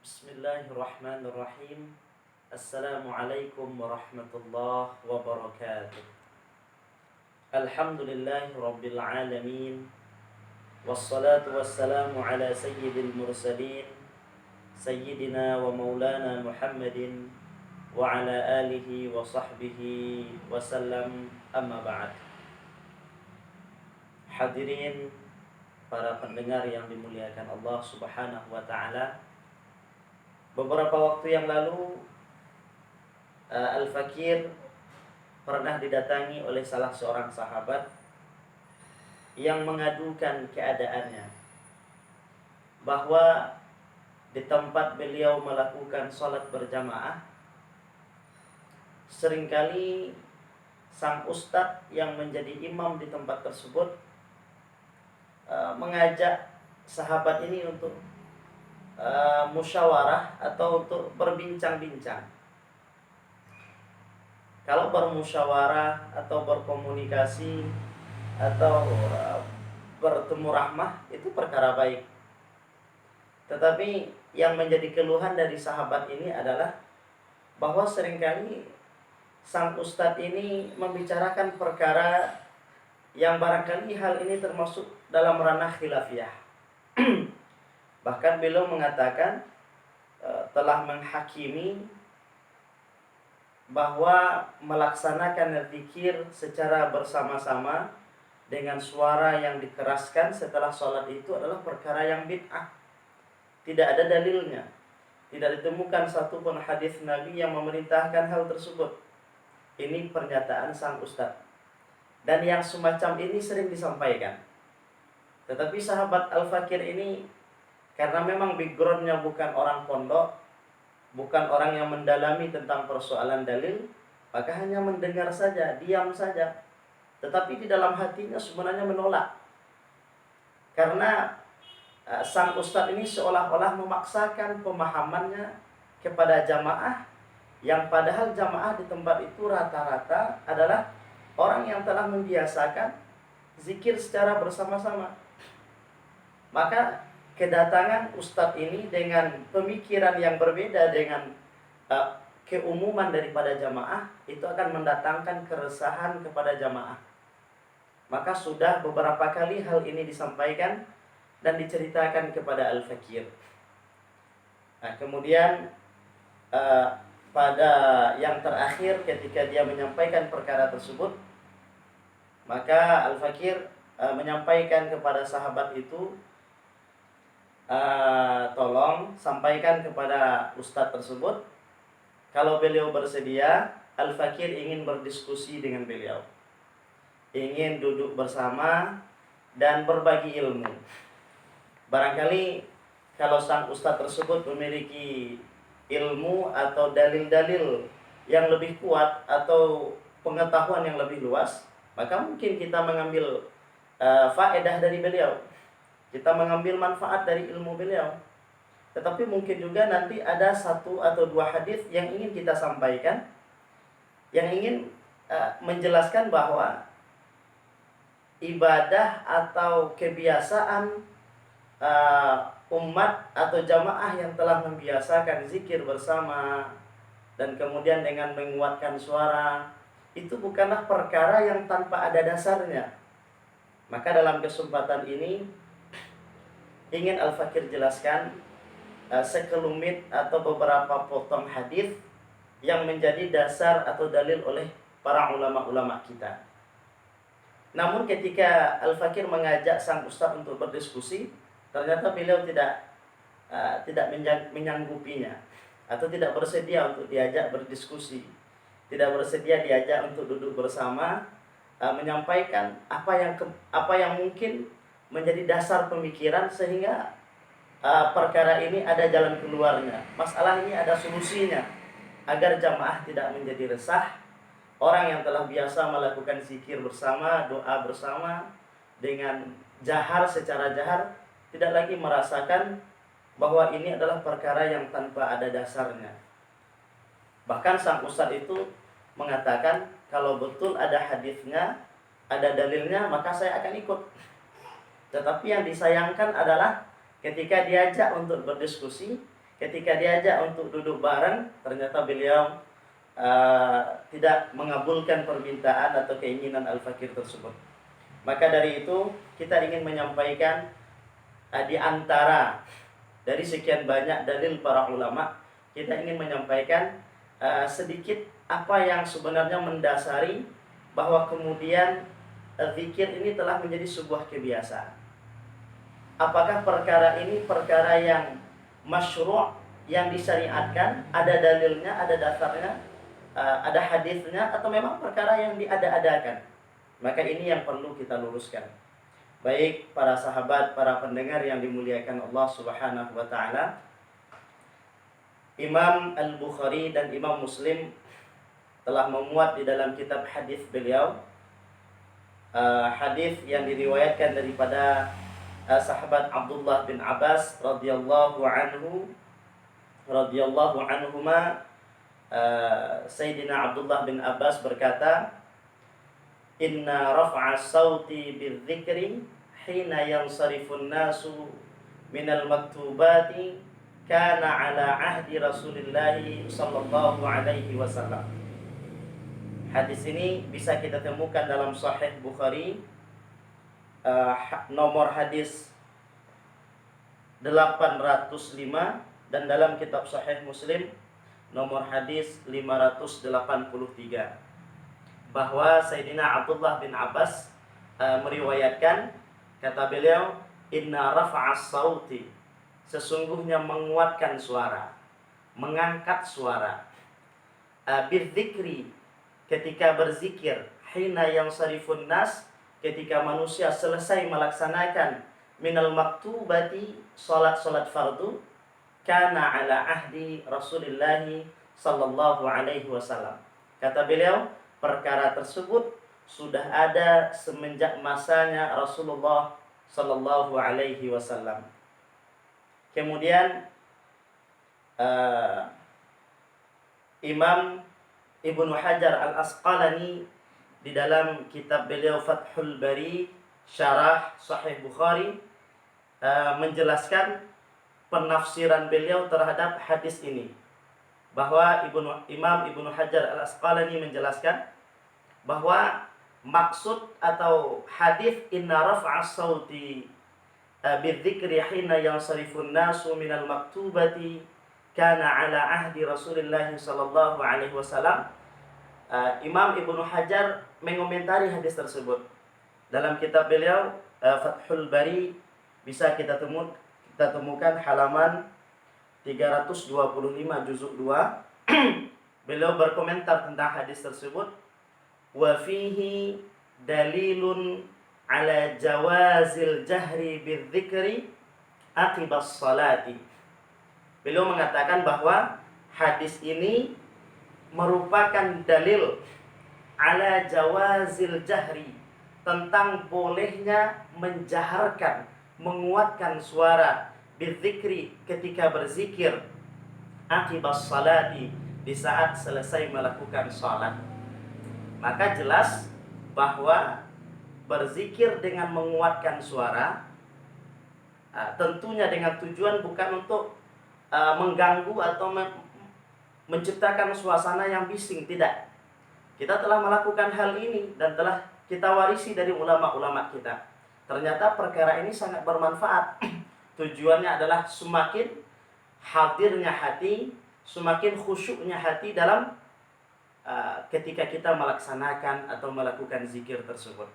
Bismillahirrahmanirrahim. Assalamualaikum warahmatullahi wabarakatuh. Alhamdulillahi rabbil alamin. Wassalatu wassalamu ala sayyidil mursalin Sayyidina wa maulana Muhammadin wa ala alihi wa sahbihi wasallam, amma ba'd. Hadirin para pendengar yang dimuliakan Allah subhanahu wa ta'ala, beberapa waktu yang lalu Al-Fakir pernah didatangi oleh salah seorang sahabat yang mengadukan keadaannya bahwa di tempat beliau melakukan sholat berjamaah, seringkali sang ustadz yang menjadi imam di tempat tersebut mengajak sahabat ini untuk musyawarah atau untuk berbincang-bincang. Kalau bermusyawarah atau berkomunikasi atau bertemu rahmah itu perkara baik. Tetapi yang menjadi keluhan dari sahabat ini adalah bahwa seringkali sang ustadz ini membicarakan perkara yang barangkali hal ini termasuk dalam ranah khilafiyah. Bahkan beliau mengatakan telah menghakimi bahwa melaksanakan zikir secara bersama-sama dengan suara yang dikeraskan setelah sholat itu adalah perkara yang bid'ah. Tidak ada dalilnya. Tidak ditemukan satu pun hadis Nabi yang memerintahkan hal tersebut. Ini pernyataan sang ustadz. Dan yang semacam ini sering disampaikan. Tetapi sahabat Al-Fakir ini, karena memang backgroundnya bukan orang pondok, bukan orang yang mendalami tentang persoalan dalil, maka hanya mendengar saja, diam saja. Tetapi di dalam hatinya sebenarnya menolak. Karena sang ustadz ini seolah-olah memaksakan pemahamannya kepada jamaah, yang padahal jamaah di tempat itu rata-rata adalah orang yang telah membiasakan zikir secara bersama-sama. Maka kedatangan ustadz ini dengan pemikiran yang berbeda dengan keumuman daripada jamaah, itu akan mendatangkan keresahan kepada jamaah. Maka sudah beberapa kali hal ini disampaikan dan diceritakan kepada Al-Fakir. Nah, kemudian pada yang terakhir ketika dia menyampaikan perkara tersebut, maka Al-Fakir menyampaikan kepada sahabat itu, tolong sampaikan kepada ustadz tersebut kalau beliau bersedia, Al-Fakir ingin berdiskusi dengan beliau, ingin duduk bersama dan berbagi ilmu. Barangkali kalau sang ustadz tersebut memiliki ilmu atau dalil-dalil yang lebih kuat atau pengetahuan yang lebih luas, maka mungkin kita mengambil faedah dari beliau, kita mengambil manfaat dari ilmu beliau. Tetapi mungkin juga nanti ada satu atau dua hadis yang ingin kita sampaikan, yang ingin menjelaskan bahwa ibadah atau kebiasaan umat atau jamaah yang telah membiasakan zikir bersama dan kemudian dengan menguatkan suara, itu bukanlah perkara yang tanpa ada dasarnya. Maka dalam kesempatan ini ingin Al-Fakir jelaskan sekelumit atau beberapa potong hadis yang menjadi dasar atau dalil oleh para ulama-ulama kita. Namun ketika Al-Fakir mengajak sang ustaz untuk berdiskusi, ternyata beliau tidak menyanggupinya atau tidak bersedia untuk diajak berdiskusi, tidak bersedia diajak untuk duduk bersama, menyampaikan apa yang mungkin menjadi dasar pemikiran sehingga perkara ini ada jalan keluarnya, masalah ini ada solusinya, agar jamaah tidak menjadi resah. Orang yang telah biasa melakukan zikir bersama, doa bersama dengan jahar, secara jahar, tidak lagi merasakan bahwa ini adalah perkara yang tanpa ada dasarnya. Bahkan sang ustadz itu mengatakan, kalau betul ada hadisnya, ada dalilnya, maka saya akan ikut. Tetapi yang disayangkan adalah ketika diajak untuk berdiskusi, ketika diajak untuk duduk bareng, ternyata beliau tidak mengabulkan permintaan atau keinginan al-fakir tersebut. Maka dari itu kita ingin menyampaikan di antara dari sekian banyak dalil para ulama, kita ingin menyampaikan sedikit apa yang sebenarnya mendasari bahwa kemudian zikir ini telah menjadi sebuah kebiasaan. Apakah perkara ini perkara yang masyru', yang disyariatkan, ada dalilnya, ada dasarnya, ada hadisnya, atau memang perkara yang diada-adakan? Maka ini yang perlu kita luruskan. Baik para sahabat, para pendengar yang dimuliakan Allah Subhanahu wa taala, Imam Al-Bukhari dan Imam Muslim telah memuat di dalam kitab hadis beliau hadis yang diriwayatkan daripada sahabat Abdullah bin Abbas radhiyallahu anhuma. Sayyidina Abdullah bin Abbas berkata, "Inna raf'a sauti bidzikri hina yansarifun nasu minal maktubati kana ala ahdi Rasulillah sallallahu alaihi wasallam." Hadis ini bisa kita temukan dalam Sahih Bukhari, nomor hadis 805, dan dalam kitab Sahih Muslim nomor hadis 583, bahwa Sayyidina Abdullah bin Abbas meriwayatkan, kata beliau, "Inna rafa'as sauti," sesungguhnya menguatkan suara, mengangkat suara, bidzikri, ketika berzikir, hina yansarifun nas, ketika manusia selesai melaksanakan minal maktubati, salat fardu, kana ala ahdi Rasulillah sallallahu alaihi wasallam. Kata beliau, perkara tersebut sudah ada semenjak masanya Rasulullah sallallahu alaihi wasallam. Kemudian Imam Ibnu Hajar Al-Asqalani di dalam kitab beliau Fathul Bari Syarah Sahih Bukhari menjelaskan penafsiran beliau terhadap hadis ini, bahwa Imam Ibnu Hajar Al-Asqalani menjelaskan bahwa maksud atau hadis inna raf'as sauti bidzikri hina yansarifun nasu minal maktubati kana ala ahdi Rasulillah sallallahu alaihi wasallam, Imam Ibnu Hajar mengomentari hadis tersebut dalam kitab beliau Fathul Bari, bisa kita temukan halaman 325 juzuk 2. Beliau berkomentar tentang hadis tersebut, wa fihi dalilun ala jawazil jahri bidzikri aqibas salati. Beliau mengatakan bahwa hadis ini merupakan dalil ala jawazil jahri, tentang bolehnya menjaharkan, menguatkan suara, bidzikri, ketika berzikir, aqibas salati, di saat selesai melakukan salat. Maka jelas bahwa berzikir dengan menguatkan suara tentunya dengan tujuan bukan untuk mengganggu atau menciptakan suasana yang bising, tidak. Kita telah melakukan hal ini dan telah kita warisi dari ulama-ulama kita. Ternyata perkara ini sangat bermanfaat. Tujuannya adalah semakin hadirnya hati, semakin khusyuknya hati dalam ketika kita melaksanakan atau melakukan zikir tersebut.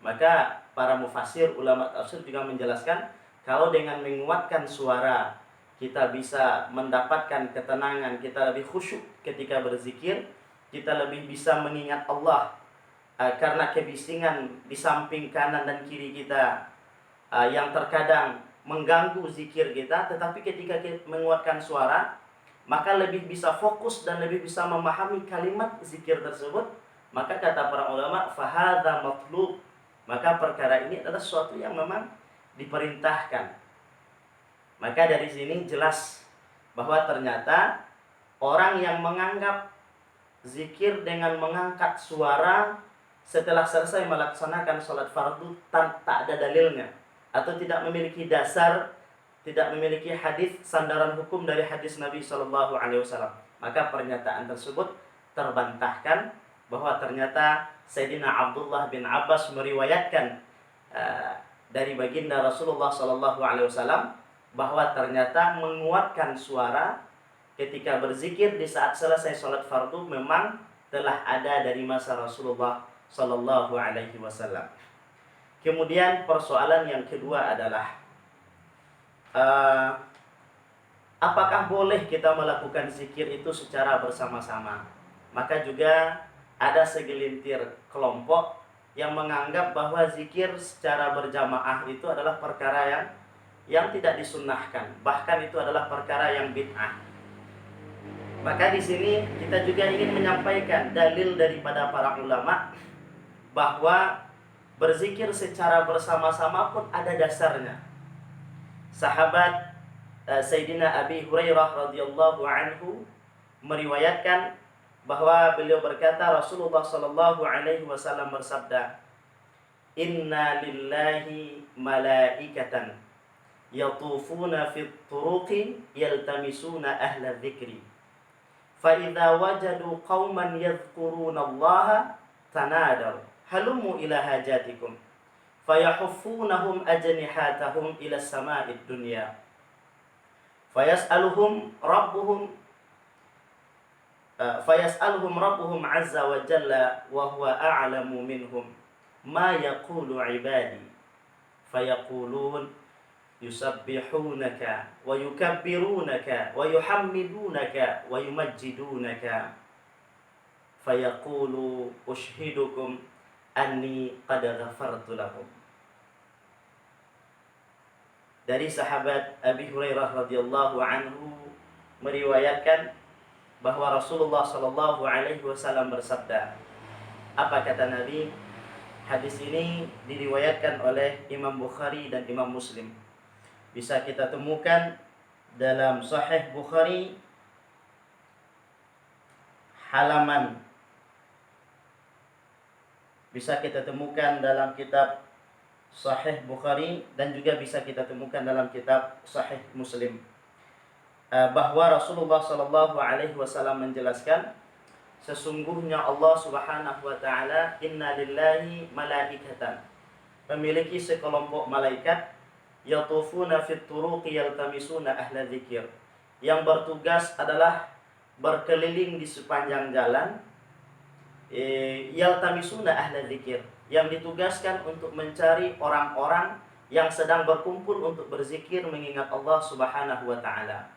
Maka para mufassir, ulama tafsir juga menjelaskan, kalau dengan menguatkan suara kita bisa mendapatkan ketenangan, kita lebih khusyuk ketika berzikir, kita lebih bisa mengingat Allah, karena kebisingan di samping kanan dan kiri kita yang terkadang mengganggu zikir kita. Tetapi ketika kita menguatkan suara, maka lebih bisa fokus dan lebih bisa memahami kalimat zikir tersebut. Maka kata para ulama, fahadha matlub, maka perkara ini adalah sesuatu yang memang diperintahkan. Maka dari sini jelas bahwa ternyata orang yang menganggap zikir dengan mengangkat suara setelah selesai melaksanakan sholat fardu tak ada dalilnya, atau tidak memiliki dasar, tidak memiliki hadis sandaran hukum dari hadis Nabi Shallallahu Alaihi Wasallam, maka pernyataan tersebut terbantahkan bahwa ternyata Sayyidina Abdullah bin Abbas meriwayatkan dari baginda Rasulullah Shallallahu Alaihi Wasallam bahwa ternyata menguatkan suara ketika berzikir di saat selesai sholat fardu memang telah ada dari masa Rasulullah Shallallahu Alaihi Wasallam. Kemudian persoalan yang kedua adalah apakah boleh kita melakukan zikir itu secara bersama-sama? Maka juga ada segelintir kelompok yang menganggap bahwa zikir secara berjamaah itu adalah perkara yang tidak disunnahkan, bahkan itu adalah perkara yang bid'ah. Maka di sini kita juga ingin menyampaikan dalil daripada para ulama bahwa berzikir secara bersama-sama pun ada dasarnya. Sahabat Sayyidina Abi Hurairah radhiyallahu anhu meriwayatkan bahwa beliau berkata, Rasulullah sallallahu alaihi wasallam bersabda, "Inna lillahi malaikatan yatufuna fit turuqi yaltamisuna ahla dzikri. Fa idza wajadu qauman yadhkuruna Allah tanadaw halumu ila hajatikum. Fayahuffunahum ajnihatahum ila sama'id dunya. Fayas'aluhum rabbuhum azza wa jalla wa huwa a'lamu minhum ma yaqulu ibadi. Fayaqulun yusabbihunaka wa yukabbirunaka wa yuhammidunaka wa yumajjidunaka. Fayaqulu ushhidukum anni qad ghafartu lahum." Dari sahabat Abi Hurairah radhiyallahu anhu meriwayatkan bahwa Rasulullah sallallahu alaihi wasallam bersabda. Apa kata Nabi? Hadis ini diriwayatkan oleh Imam Bukhari dan Imam Muslim. Bisa kita temukan dalam Sahih Bukhari halaman, bisa kita temukan dalam kitab Sahih Bukhari dan juga bisa kita temukan dalam kitab Sahih Muslim, bahwa Rasulullah sallallahu alaihi wasallam menjelaskan, sesungguhnya Allah Subhanahu wa taala, inna lillahi malaikatan, memiliki sekelompok malaikat, yatufuna fit turuqi yaltamisuna ahla dzikir, yang bertugas adalah berkeliling di sepanjang jalan, yaltamisuna ahla dzikir, yang ditugaskan untuk mencari orang-orang yang sedang berkumpul untuk berzikir mengingat Allah Subhanahu wa taala.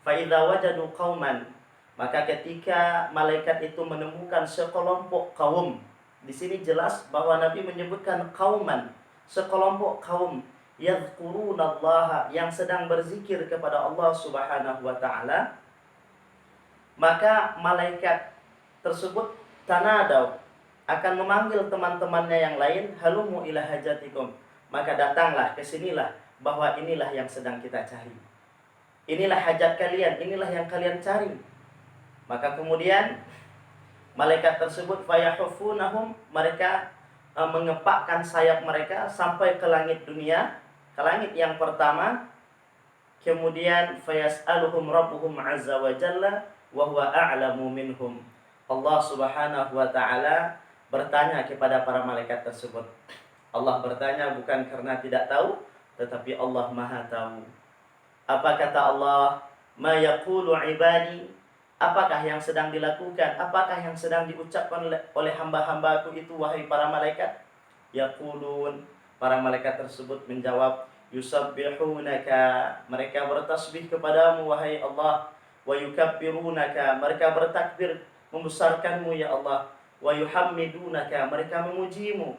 Fa idza wajadu qauman, maka ketika malaikat itu menemukan sekelompok kaum, di sini jelas bahwa Nabi menyebutkan kauman, sekelompok kaum, yadhkurunallaha, yang sedang berzikir kepada Allah Subhanahu wa taala, maka malaikat tersebut tanadaw, akan memanggil teman-temannya yang lain, halumu ila hajatikum, maka datanglah, kesinilah, bahwa inilah yang sedang kita cari, inilah hajat kalian, inilah yang kalian cari. Maka kemudian malaikat tersebut fayahuffunahum, mereka mengepakkan sayap mereka sampai ke langit dunia, ke langit yang pertama. Kemudian fayas'aluhum rabbuhum azza wa jalla wa huwa a'lamu minhum, Allah Subhanahu wa taala bertanya kepada para malaikat tersebut. Allah bertanya bukan karena tidak tahu, tetapi Allah Maha tahu. Apa kata Allah? Ma yaqulu ibadi, apakah yang sedang dilakukan, apakah yang sedang diucapkan oleh hamba-hambaku itu, wahai para malaikat? Yaqulun, para malaikat tersebut menjawab, yusabbihunaka, mereka bertasbih kepadamu wahai Allah, wa yukabbirunaka, mereka bertakbir membesarkanmu ya Allah, wa yuhammidunaka, mereka memujimu,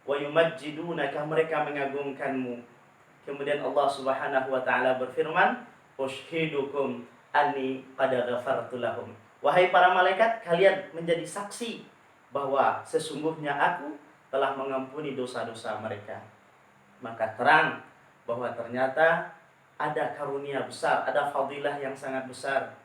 wa yumajjidunaka, mereka mengagungkanmu. Kemudian Allah Subhanahu wa taala berfirman, ushhidukum anni qad ghafartu lahum, wahai para malaikat, kalian menjadi saksi bahwa sesungguhnya aku telah mengampuni dosa-dosa mereka. Maka terang bahwa ternyata ada karunia besar, ada fadilah yang sangat besar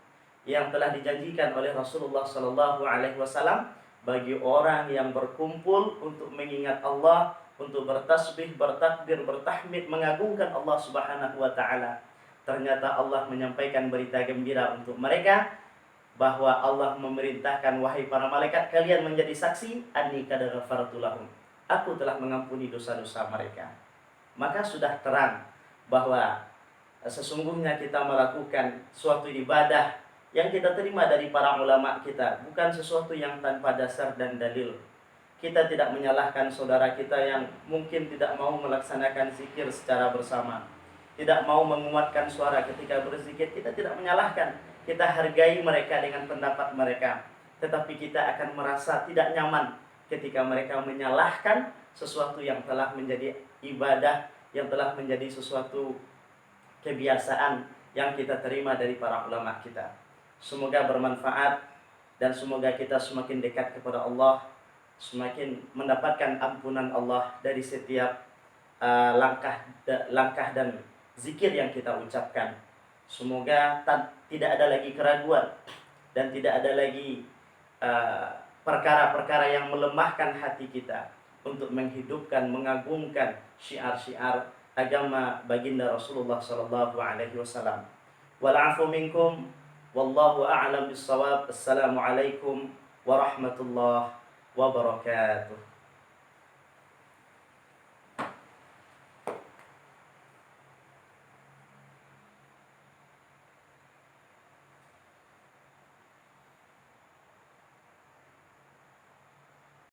yang telah dijanjikan oleh Rasulullah sallallahu alaihi wasallam bagi orang yang berkumpul untuk mengingat Allah untuk bertasbih, bertakbir, bertahmid, mengagungkan Allah Subhanahu wa taala. Ternyata Allah menyampaikan berita gembira untuk mereka bahwa Allah memerintahkan, wahai para malaikat, kalian menjadi saksi, anni qad ghafartu lahum. Aku telah mengampuni dosa-dosa mereka. Maka sudah terang bahwa sesungguhnya kita melakukan suatu ibadah yang kita terima dari para ulama kita, bukan sesuatu yang tanpa dasar dan dalil. Kita tidak menyalahkan saudara kita yang mungkin tidak mau melaksanakan zikir secara bersama, tidak mau menguatkan suara ketika berzikir. Kita tidak menyalahkan, kita hargai mereka dengan pendapat mereka. Tetapi kita akan merasa tidak nyaman ketika mereka menyalahkan sesuatu yang telah menjadi ibadah, yang telah menjadi sesuatu kebiasaan yang kita terima dari para ulama kita. Semoga bermanfaat dan semoga kita semakin dekat kepada Allah, semakin mendapatkan ampunan Allah dari setiap langkah dan zikir yang kita ucapkan. Semoga tidak ada lagi keraguan dan tidak ada lagi perkara-perkara yang melemahkan hati kita untuk menghidupkan, mengagungkan syiar-syiar agama baginda Rasulullah sallallahu alaihi wasallam. Wal 'afu minkum wallahu a'lam bis-shawab. Assalamualaikum warahmatullahi wabarakatuh.